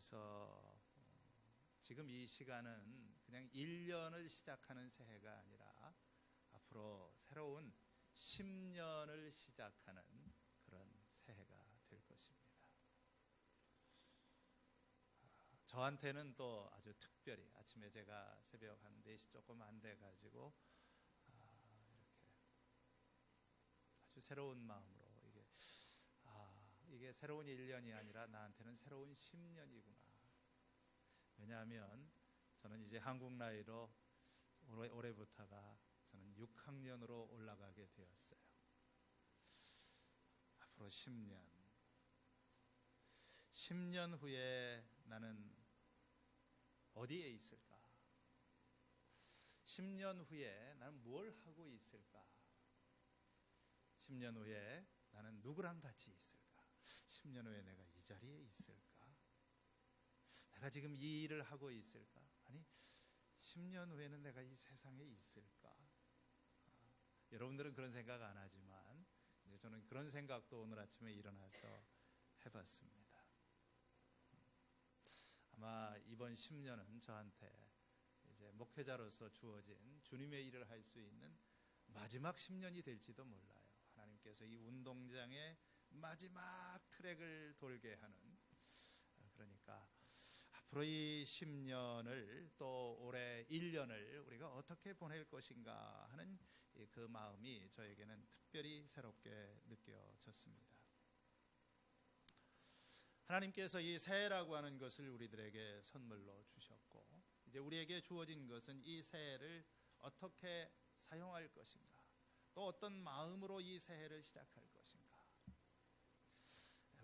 그래서 지금 이 시간은 그냥 1년을 시작하는 새해가 아니라 앞으로 새로운 10년을 시작하는 그런 새해가 될 것입니다. 저한테는 또 아주 특별히 아침에 제가 새벽 한 4시 조금 안 돼가지고 이렇게 아주 새로운 마음으로 이게 새로운 1년이 아니라 나한테는 새로운 10년이구나. 왜냐하면 저는 이제 한국 나이로 올해부터가 저는 6학년으로 올라가게 되었어요. 앞으로 10년 후에 나는 어디에 있을까? 10년 후에 나는 뭘 하고 있을까? 10년 후에 나는 누구랑 같이 있을까? 10년 후에 내가 이 자리에 있을까? 내가 지금 이 일을 하고 있을까? 아니, 10년 후에는 내가 이 세상에 있을까? 여러분들은 그런 생각 안 하지만 이제 저는 그런 생각도 오늘 아침에 일어나서 해봤습니다. 아마 이번 10년은 저한테 이제 목회자로서 주어진 주님의 일을 할 수 있는 마지막 10년이 될지도 몰라요. 하나님께서 이 운동장에 마지막 트랙을 돌게 하는, 그러니까 앞으로 이 10년을 또 올해 1년을 우리가 어떻게 보낼 것인가 하는 그 마음이 저에게는 특별히 새롭게 느껴졌습니다. 하나님께서 이 새해라고 하는 것을 우리들에게 선물로 주셨고, 이제 우리에게 주어진 것은 이 새해를 어떻게 사용할 것인가, 또 어떤 마음으로 이 새해를 시작할 것인가.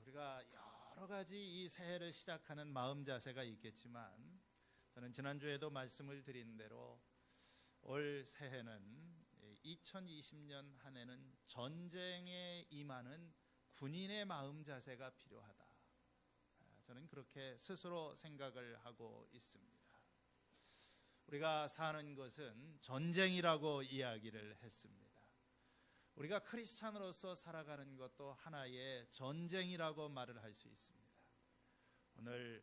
우리가 여러 가지 이 새해를 시작하는 마음 자세가 있겠지만, 저는 지난주에도 말씀을 드린 대로 올 새해는 2020년 한 해는 전쟁에 임하는 군인의 마음 자세가 필요하다. 저는 그렇게 스스로 생각을 하고 있습니다. 우리가 사는 것은 전쟁이라고 이야기를 했습니다. 우리가 크리스찬으로서 살아가는 것도 하나의 전쟁이라고 말을 할 수 있습니다. 오늘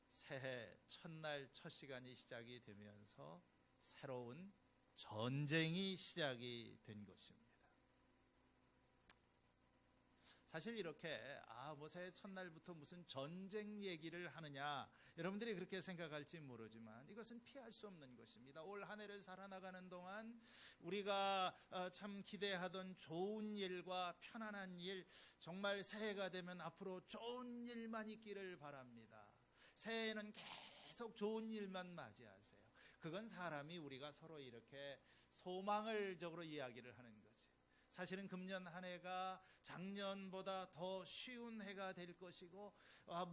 새해 첫날 첫 시간이 시작이 되면서 새로운 전쟁이 시작이 된 것입니다. 사실 이렇게 새해 첫날부터 무슨 전쟁 얘기를 하느냐, 여러분들이 그렇게 생각할지 모르지만 이것은 피할 수 없는 것입니다. 올 한 해를 살아나가는 동안 우리가 참 기대하던 좋은 일과 편안한 일, 정말 새해가 되면 앞으로 좋은 일만 있기를 바랍니다. 새해에는 계속 좋은 일만 맞이하세요. 그건 사람이 우리가 서로 이렇게 소망을 적으로 이야기를 하는 거지. 사실은 금년 한 해가 작년보다 더 쉬운 해가 될 것이고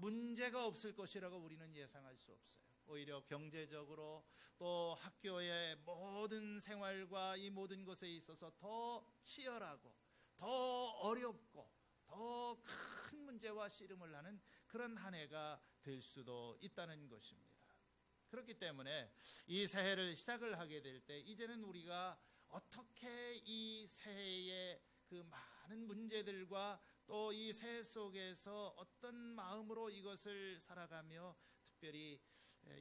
문제가 없을 것이라고 우리는 예상할 수 없어요. 오히려 경제적으로 또 학교의 모든 생활과 이 모든 것에 있어서 더 치열하고 더 어렵고 더 큰 문제와 씨름을 하는 그런 한 해가 될 수도 있다는 것입니다. 그렇기 때문에 이 새해를 시작을 하게 될 때 이제는 우리가 어떻게 이 새해의 그 많은 문제들과 또 이 새해 속에서 어떤 마음으로 이것을 살아가며 특별히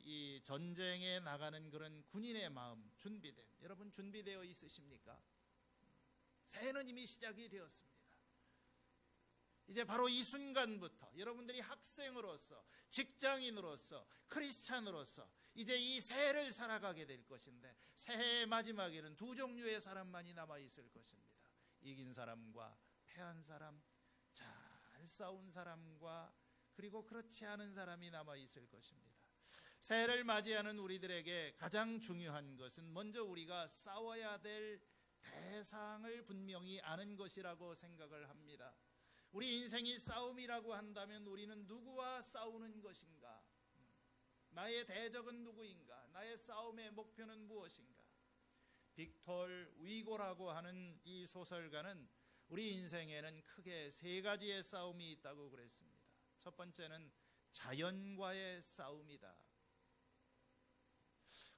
이 전쟁에 나가는 그런 군인의 마음, 여러분 준비되어 있으십니까? 새해는 이미 시작이 되었습니다. 이제 바로 이 순간부터 여러분들이 학생으로서, 직장인으로서, 크리스찬으로서 이제 이 새해를 살아가게 될 것인데, 새해의 마지막에는 두 종류의 사람만이 남아있을 것입니다. 이긴 사람과 패한 사람, 잘 싸운 사람과 그리고 그렇지 않은 사람이 남아있을 것입니다. 새해를 맞이하는 우리들에게 가장 중요한 것은 먼저 우리가 싸워야 될 대상을 분명히 아는 것이라고 생각을 합니다. 우리 인생이 싸움이라고 한다면 우리는 누구와 싸우는 것인가? 나의 대적은 누구인가? 나의 싸움의 목표는 무엇인가? 빅톨 위고라고 하는 이 소설가는 우리 인생에는 크게 3가지의 싸움이 있다고 그랬습니다. 첫 번째는 자연과의 싸움이다.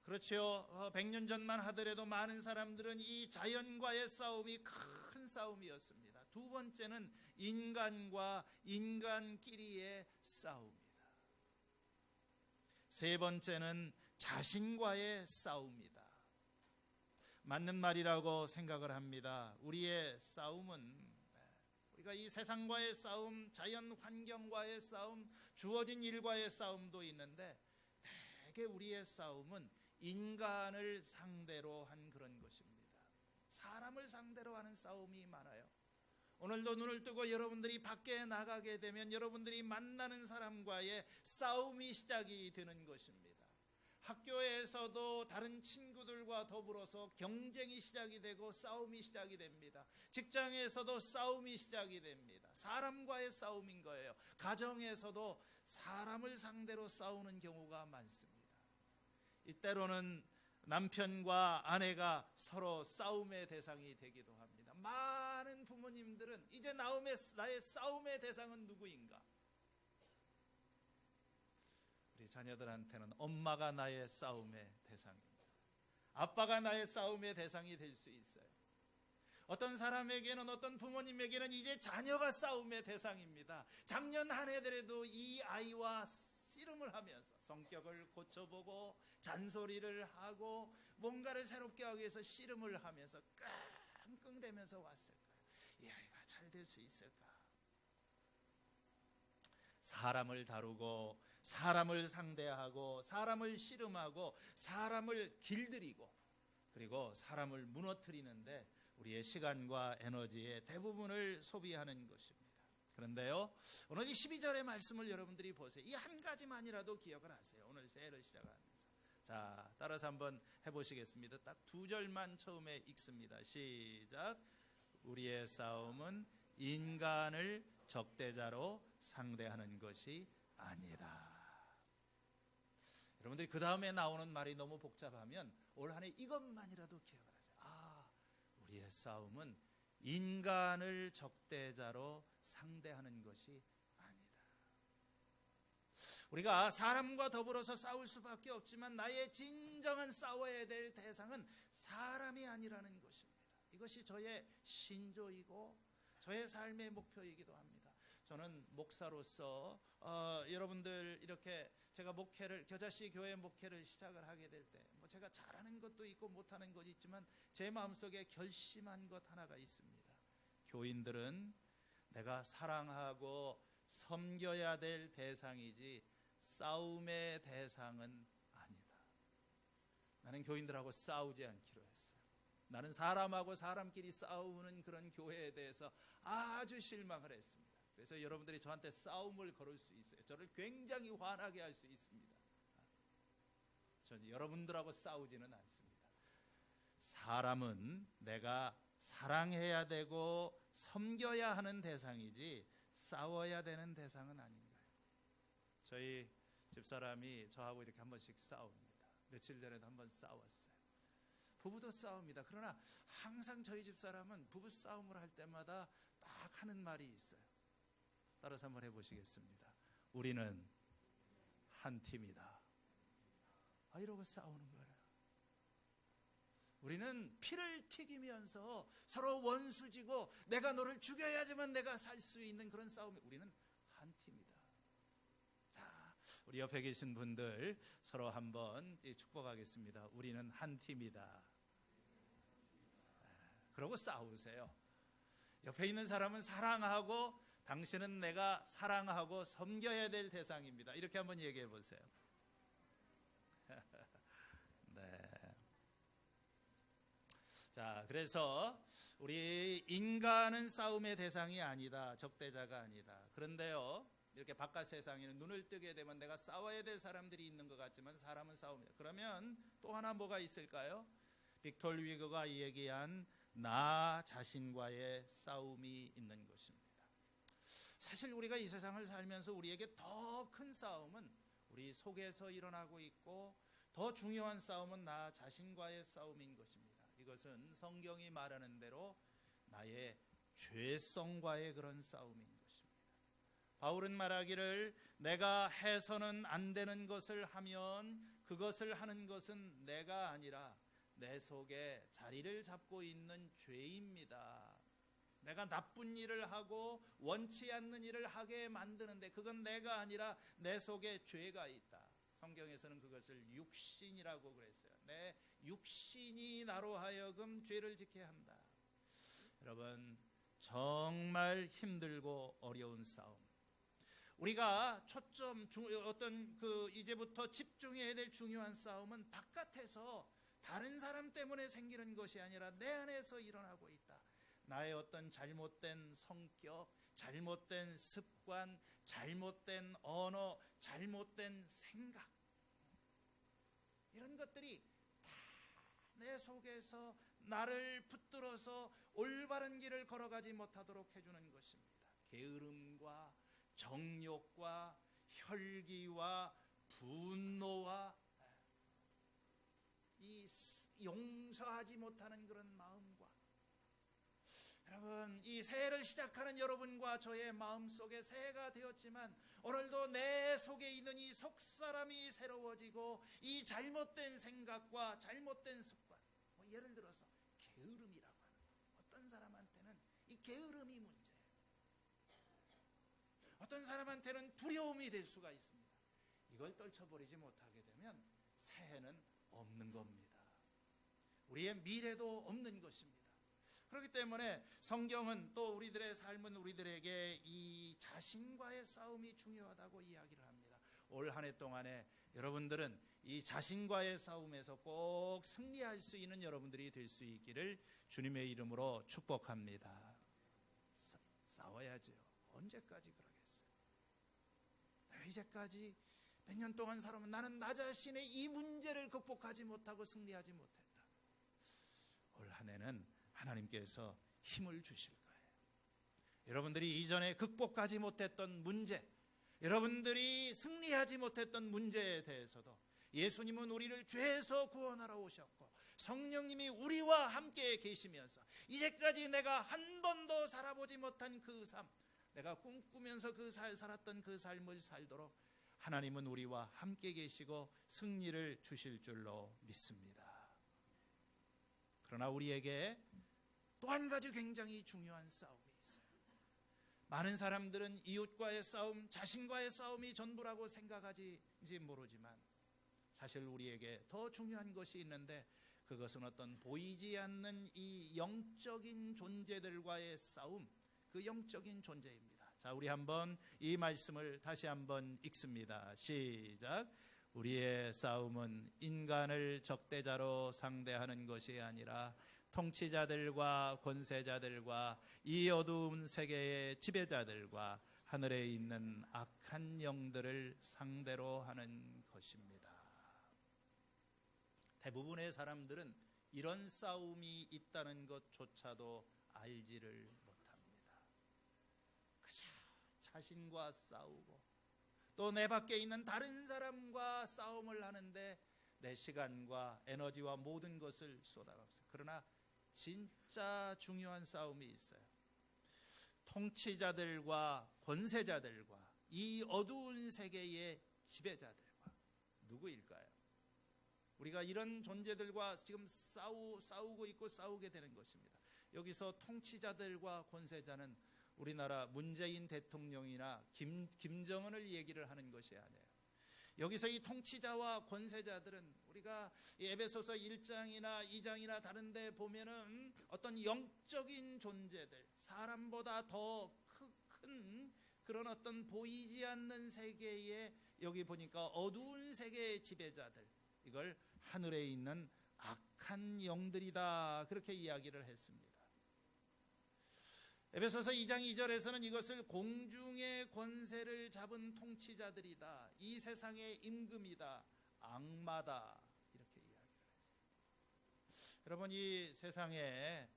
그렇죠. 100년 전만 하더라도 많은 사람들은 이 자연과의 싸움이 큰 싸움이었습니다. 두 번째는 인간과 인간끼리의 싸움이다. 세 번째는 자신과의 싸움이다. 맞는 말이라고 생각을 합니다. 우리의 싸움은 우리가 이 세상과의 싸움, 자연 환경과의 싸움, 주어진 일과의 싸움도 있는데 대개 우리의 싸움은 인간을 상대로 한 그런 것입니다. 사람을 상대로 하는 싸움이 많아요. 오늘도 눈을 뜨고 여러분들이 밖에 나가게 되면 여러분들이 만나는 사람과의 싸움이 시작이 되는 것입니다. 학교에서도 다른 친구들과 더불어서 경쟁이 시작이 되고 싸움이 시작이 됩니다. 직장에서도 싸움이 시작이 됩니다. 사람과의 싸움인 거예요. 가정에서도 사람을 상대로 싸우는 경우가 많습니다. 이때로는 남편과 아내가 서로 싸움의 대상이 되기도 합니다. 많은 부모님들은 이제 나의 싸움의 대상은 누구인가? 우리 자녀들한테는 엄마가 나의 싸움의 대상입니다. 아빠가 나의 싸움의 대상이 될 수 있어요. 어떤 사람에게는, 어떤 부모님에게는 이제 자녀가 싸움의 대상입니다. 작년 한 해들에도 이 아이와 씨름을 하면서 성격을 고쳐보고 잔소리를 하고 뭔가를 새롭게 하기 위해서 씨름을 하면서 끙끙대면서 왔을 거예요. 이 아이가 잘 될 수 있을까? 사람을 다루고 사람을 상대하고 사람을 씨름하고 사람을 길들이고 그리고 사람을 무너뜨리는데 우리의 시간과 에너지의 대부분을 소비하는 것입니다. 그런데요, 오늘 이 12절의 말씀을 여러분들이 보세요. 이 한 가지만이라도 기억을 하세요. 오늘 새해를 시작하면서. 자, 따라서 한번 해보시겠습니다. 딱 두 절만 처음에 읽습니다. 시작. 우리의 싸움은 인간을 적대자로 상대하는 것이 아니다. 여러분들이 그 다음에 나오는 말이 너무 복잡하면 올 한 해 이것만이라도 기억을 하세요. 우리의 싸움은 인간을 적대자로 상대하는 것이 아니다. 우리가 사람과 더불어서 싸울 수밖에 없지만 나의 진정한 싸워야 될 대상은 사람이 아니라는 것입니다. 이것이 저의 신조이고 저의 삶의 목표이기도 합니다. 저는 목사로서 여러분들 이렇게 제가 겨자씨 교회 목회를 시작을 하게 될 때 제가 잘하는 것도 있고 못하는 것이 있지만 제 마음속에 결심한 것 하나가 있습니다. 교인들은 내가 사랑하고 섬겨야 될 대상이지 싸움의 대상은 아니다. 나는 교인들하고 싸우지 않기로 했어요. 나는 사람하고 사람끼리 싸우는 그런 교회에 대해서 아주 실망을 했습니다. 그래서 여러분들이 저한테 싸움을 걸을 수 있어요. 저를 굉장히 화나게 할 수 있습니다. 전 여러분들하고 싸우지는 않습니다. 사람은 내가 사랑해야 되고 섬겨야 하는 대상이지 싸워야 되는 대상은 아닌 거예요. 저희 집사람이 저하고 이렇게 한 번씩 싸웁니다. 며칠 전에도 한 번 싸웠어요. 부부도 싸웁니다. 그러나 항상 저희 집사람은 부부 싸움을 할 때마다 딱 하는 말이 있어요. 따라서 한번 해보시겠습니다. 우리는 한 팀이다. 이러고 싸우는 거예요. 우리는 피를 튀기면서 서로 원수지고 내가 너를 죽여야지만 내가 살 수 있는 그런 싸움이 우리는 한 팀이다. 자, 우리 옆에 계신 분들 서로 한번 축복하겠습니다. 우리는 한 팀이다. 그러고 싸우세요. 옆에 있는 사람은 사랑하고 당신은 내가 사랑하고 섬겨야 될 대상입니다. 이렇게 한번 얘기해 보세요. 네. 자, 그래서 우리 인간은 싸움의 대상이 아니다. 적대자가 아니다. 그런데요, 이렇게 바깥 세상에는 눈을 뜨게 되면 내가 싸워야 될 사람들이 있는 것 같지만 사람은 싸웁니다. 그러면 또 하나 뭐가 있을까요? 빅토르 위거가 얘기한 나 자신과의 싸움이 있는 것입니다. 사실 우리가 이 세상을 살면서 우리에게 더 큰 싸움은 우리 속에서 일어나고 있고 더 중요한 싸움은 나 자신과의 싸움인 것입니다. 이것은 성경이 말하는 대로 나의 죄성과의 그런 싸움인 것입니다. 바울은 말하기를 내가 해서는 안 되는 것을 하면 그것을 하는 것은 내가 아니라 내 속에 자리를 잡고 있는 죄입니다. 내가 나쁜 일을 하고 원치 않는 일을 하게 만드는데 그건 내가 아니라 내 속에 죄가 있다. 성경에서는 그것을 육신이라고 그랬어요. 내 육신이 나로 하여금 죄를 짓게 한다. 여러분, 정말 힘들고 어려운 싸움. 우리가 이제부터 집중해야 될 중요한 싸움은 바깥에서 다른 사람 때문에 생기는 것이 아니라 내 안에서 일어나고 있다. 나의 어떤 잘못된 성격, 잘못된 습관, 잘못된 언어, 잘못된 생각, 이런 것들이 다 내 속에서 나를 붙들어서 올바른 길을 걸어가지 못하도록 해주는 것입니다. 게으름과 정욕과 혈기와 분노와 이 용서하지 못하는 그런 마음과, 여러분, 이 새해를 시작하는 여러분과 저의 마음속에 새해가 되었지만 오늘도 내 속에 있는 이 속사람이 새로워지고 이 잘못된 생각과 잘못된 습관, 예를 들어서 게으름이라고 하는, 어떤 사람한테는 이 게으름이 문제예요. 어떤 사람한테는 두려움이 될 수가 있습니다. 이걸 떨쳐버리지 못하게 되면 새해는 없는 겁니다. 우리의 미래도 없는 것입니다. 그렇기 때문에 성경은 또 우리들의 삶은 우리들에게 이 자신과의 싸움이 중요하다고 이야기를 합니다. 올 한 해 동안에 여러분들은 이 자신과의 싸움에서 꼭 승리할 수 있는 여러분들이 될 수 있기를 주님의 이름으로 축복합니다. 싸워야죠. 언제까지 그러겠어요? 이제까지 몇 년 동안 살아오면 나는 나 자신의 이 문제를 극복하지 못하고 승리하지 못했다. 올 한 해는 하나님께서 힘을 주실 거예요. 여러분들이 이전에 극복하지 못했던 문제, 여러분들이 승리하지 못했던 문제에 대해서도 예수님은 우리를 죄에서 구원하러 오셨고 성령님이 우리와 함께 계시면서 이제까지 내가 한 번도 살아보지 못한 그 삶, 내가 꿈꾸면서 살았던 그 삶을 살도록 하나님은 우리와 함께 계시고 승리를 주실 줄로 믿습니다. 그러나 우리에게 또 한 가지 굉장히 중요한 싸움이 있어요. 많은 사람들은 이웃과의 싸움, 자신과의 싸움이 전부라고 생각하지인지 모르지만 사실 우리에게 더 중요한 것이 있는데 그것은 어떤 보이지 않는 이 영적인 존재들과의 싸움, 그 영적인 존재입니다. 자, 우리 한번 이 말씀을 다시 한번 읽습니다. 시작. 우리의 싸움은 인간을 적대자로 상대하는 것이 아니라 통치자들과 권세자들과 이 어두운 세계의 지배자들과 하늘에 있는 악한 영들을 상대로 하는 것입니다. 대부분의 사람들은 이런 싸움이 있다는 것조차도 알지를 못합니다. 그저 자신과 싸우고 또 내 밖에 있는 다른 사람과 싸움을 하는데 내 시간과 에너지와 모든 것을 쏟아갑니다. 그러나 진짜 중요한 싸움이 있어요. 통치자들과 권세자들과 이 어두운 세계의 지배자들과. 누구일까요? 우리가 이런 존재들과 지금 싸우고 있고 싸우게 되는 것입니다. 여기서 통치자들과 권세자는 우리나라 문재인 대통령이나 김정은을 얘기를 하는 것이 아니에요. 여기서 이 통치자와 권세자들은 우리가 에베소서 1장이나 2장이나 다른 데 보면은 어떤 영적인 존재들, 사람보다 더 큰 그런 어떤 보이지 않는 세계에, 여기 보니까 어두운 세계의 지배자들, 이걸 하늘에 있는 악한 영들이다, 그렇게 이야기를 했습니다. 에베소서 2장 2절에서는 이것을 공중의 권세를 잡은 통치자들이다, 이 세상의 임금이다, 악마다, 이렇게 이야기를 했어요. 여러분, 이 세상에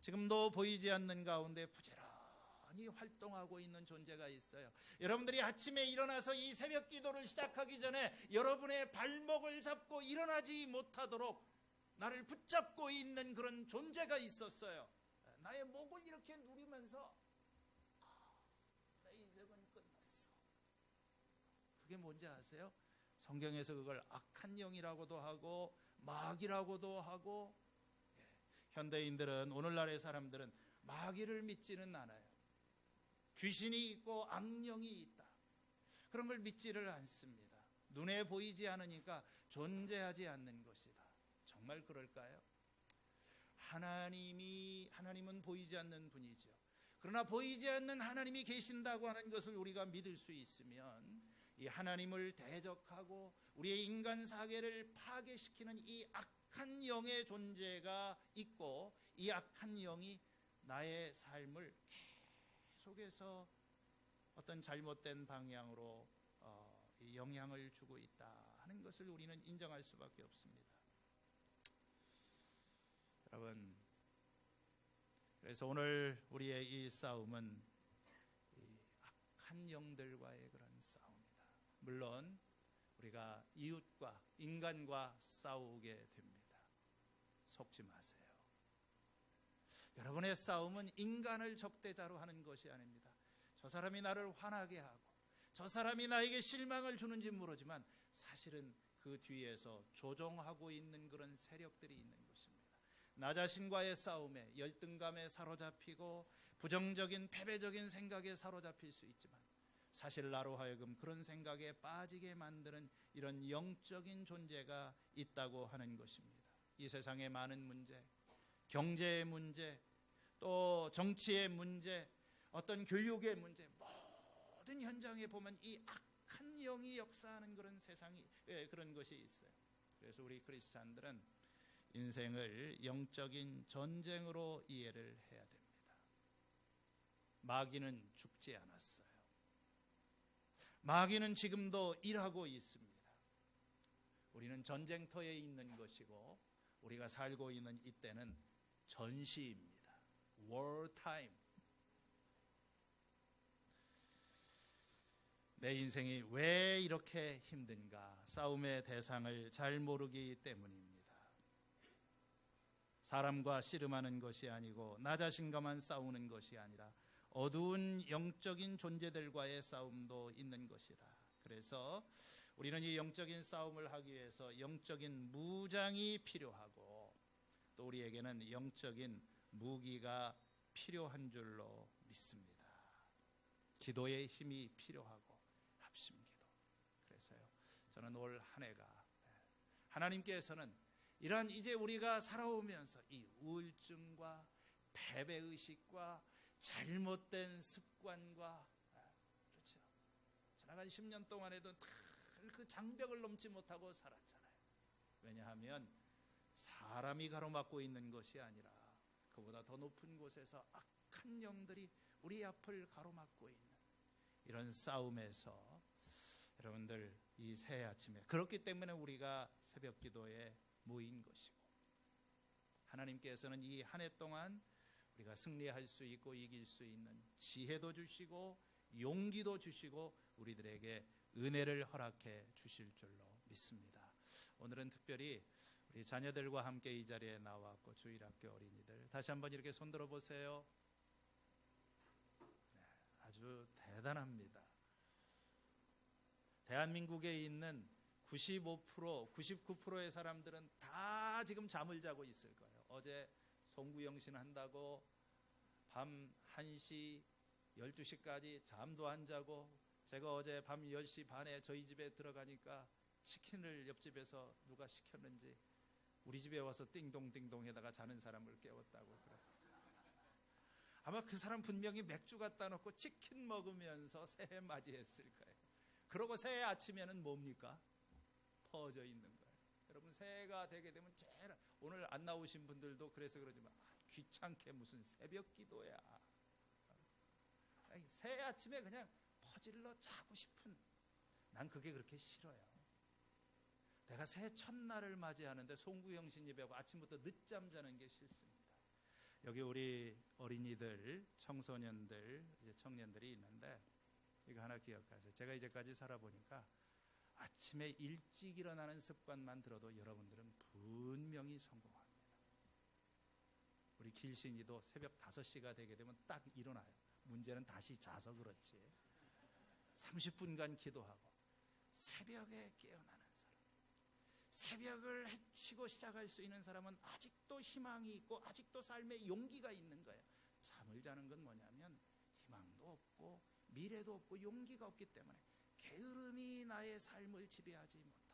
지금도 보이지 않는 가운데 부지런히 활동하고 있는 존재가 있어요. 여러분들이 아침에 일어나서 이 새벽 기도를 시작하기 전에 여러분의 발목을 잡고 일어나지 못하도록 나를 붙잡고 있는 그런 존재가 있었어요. 나의 목을 이렇게 누리면서 내 인생은 끝났어. 그게 뭔지 아세요? 성경에서 그걸 악한 영이라고도 하고 마귀라고도 하고, 현대인들은, 오늘날의 사람들은 마귀를 믿지는 않아요. 귀신이 있고 악령이 있다, 그런 걸 믿지를 않습니다. 눈에 보이지 않으니까 존재하지 않는 것이다. 정말 그럴까요? 하나님은 보이지 않는 분이죠. 그러나 보이지 않는 하나님이 계신다고 하는 것을 우리가 믿을 수 있으면 이 하나님을 대적하고 우리의 인간 사계를 파괴시키는 이 악한 영의 존재가 있고, 이 악한 영이 나의 삶을 계속해서 어떤 잘못된 방향으로 영향을 주고 있다 하는 것을 우리는 인정할 수밖에 없습니다. 여러분, 그래서 오늘 우리의 이 싸움은 이 악한 영들과의 그런 싸움이다. 물론 우리가 이웃과 인간과 싸우게 됩니다. 속지 마세요. 여러분의 싸움은 인간을 적대자로 하는 것이 아닙니다. 저 사람이 나를 화나게 하고 저 사람이 나에게 실망을 주는지 모르지만 사실은 그 뒤에서 조종하고 있는 그런 세력들이 있는 것입니다. 나 자신과의 싸움에 열등감에 사로잡히고 부정적인 패배적인 생각에 사로잡힐 수 있지만 사실 나로 하여금 그런 생각에 빠지게 만드는 이런 영적인 존재가 있다고 하는 것입니다. 이 세상의 많은 문제, 경제의 문제, 또 정치의 문제, 어떤 교육의 문제, 모든 현장에 보면 이 악한 영이 역사하는 그런 세상이, 그런 것이 있어요. 그래서 우리 크리스찬들은 인생을 영적인 전쟁으로 이해를 해야 됩니다. 마귀는 죽지 않았어요. 마귀는 지금도 일하고 있습니다. 우리는 전쟁터에 있는 것이고 우리가 살고 있는 이때는 전시입니다. War time. 내 인생이 왜 이렇게 힘든가? 싸움의 대상을 잘 모르기 때문입니다. 사람과 씨름하는 것이 아니고 나 자신과만 싸우는 것이 아니라 어두운 영적인 존재들과의 싸움도 있는 것이다. 그래서 우리는 이 영적인 싸움을 하기 위해서 영적인 무장이 필요하고 또 우리에게는 영적인 무기가 필요한 줄로 믿습니다. 기도의 힘이 필요하고 합심기도. 그래서요, 저는 올 한 해가 하나님께서는 이러한 이제 우리가 살아오면서 이 우울증과 패배의식과 잘못된 습관과, 그렇죠, 지나간 10년 동안에도 다 그 장벽을 넘지 못하고 살았잖아요. 왜냐하면 사람이 가로막고 있는 것이 아니라 그보다 더 높은 곳에서 악한 영들이 우리 앞을 가로막고 있는 이런 싸움에서 여러분들 이 새해 아침에, 그렇기 때문에 우리가 새벽 기도에 모인 것이고 하나님께서는 이 한 해 동안 우리가 승리할 수 있고 이길 수 있는 지혜도 주시고 용기도 주시고 우리들에게 은혜를 허락해 주실 줄로 믿습니다. 오늘은 특별히 우리 자녀들과 함께 이 자리에 나왔고 주일학교 어린이들 다시 한번 이렇게 손들어 보세요. 네, 아주 대단합니다. 대한민국에 있는 95%, 99%의 사람들은 다 지금 잠을 자고 있을 거예요. 어제 송구영신 한다고 밤 1시, 12시까지 잠도 안 자고, 제가 어제 밤 10시 반에 저희 집에 들어가니까 치킨을 옆집에서 누가 시켰는지 우리 집에 와서 띵동띵동 해다가 자는 사람을 깨웠다고 그래요. 아마 그 사람 분명히 맥주 갖다 놓고 치킨 먹으면서 새해 맞이했을 거예요. 그러고 새해 아침에는 뭡니까? 퍼져 있는 거예요. 여러분, 새해가 되게 되면 제일, 오늘 안 나오신 분들도 그래서 그러지만 귀찮게 무슨 새벽 기도야. 새해 아침에 그냥 퍼질러 자고 싶은, 난 그게 그렇게 싫어요. 내가 새해 첫날을 맞이하는데 송구영신 예배하고 아침부터 늦잠 자는 게 싫습니다. 여기 우리 어린이들, 청소년들, 이제 청년들이 있는데 이거 하나 기억하세요. 제가 이제까지 살아보니까 아침에 일찍 일어나는 습관만 들어도 여러분들은 분명히 성공합니다. 우리 길신이도 새벽 5시가 되게 되면 딱 일어나요. 문제는 다시 자서 그렇지. 30분간 기도하고 새벽에 깨어나는 사람, 새벽을 헤치고 시작할 수 있는 사람은 아직도 희망이 있고 아직도 삶에 용기가 있는 거예요. 잠을 자는 건 뭐냐면 희망도 없고 미래도 없고 용기가 없기 때문에 게으름이 나의 삶을 지배하지 못하도록,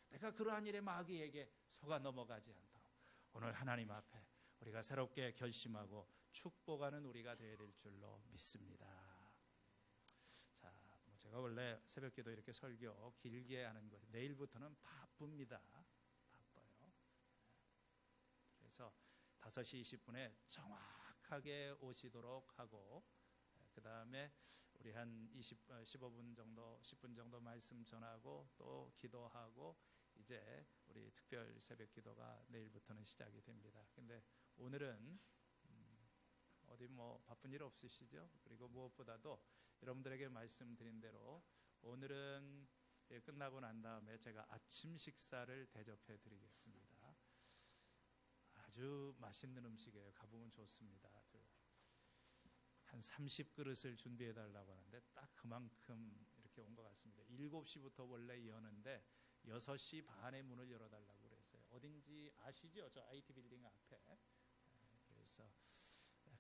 내가 그러한 일에 마귀에게 속아 넘어가지 않도록 오늘 하나님 앞에 우리가 새롭게 결심하고 축복하는 우리가 되어야 될 줄로 믿습니다. 자, 제가 원래 새벽기도 이렇게 설교 길게 하는 거, 내일부터는 바쁩니다. 바빠요. 그래서 5시 20분에 정확하게 오시도록 하고, 그 다음에 우리 한 15분 정도, 10분 정도 말씀 전하고 또 기도하고, 이제 우리 특별 새벽 기도가 내일부터는 시작이 됩니다. 근데 오늘은 어디 바쁜 일 없으시죠? 그리고 무엇보다도 여러분들에게 말씀드린 대로 오늘은 끝나고 난 다음에 제가 아침 식사를 대접해 드리겠습니다. 아주 맛있는 음식이에요. 가보면 좋습니다. 한 30그릇을 준비해 달라고 하는데 딱 그만큼 이렇게 온 것 같습니다. 7시부터 원래 여는데 6시 반에 문을 열어달라고 그랬어요. 어딘지 아시죠? 저 IT 빌딩 앞에. 그래서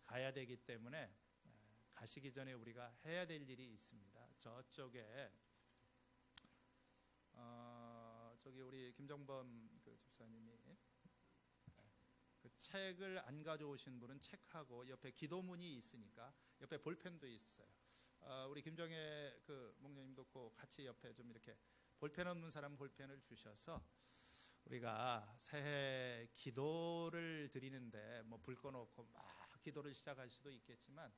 가야 되기 때문에 가시기 전에 우리가 해야 될 일이 있습니다. 저쪽에 저기 우리 김정범 그 집사님이 그 책을 안 가져오신 분은 책하고 옆에 기도문이 있으니까 옆에 볼펜도 있어요. 우리 김정혜 그 목사님도 그 같이 옆에 좀 이렇게 볼펜 없는 사람 볼펜을 주셔서 우리가 새해 기도를 드리는데 불 꺼놓고 막 기도를 시작할 수도 있겠지만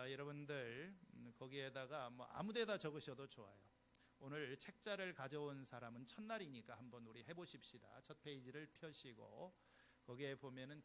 여러분들 거기에다가 아무데다 적으셔도 좋아요. 오늘 책자를 가져온 사람은 첫날이니까 한번 우리 해보십시다. 첫 페이지를 펴시고 거기에 보면은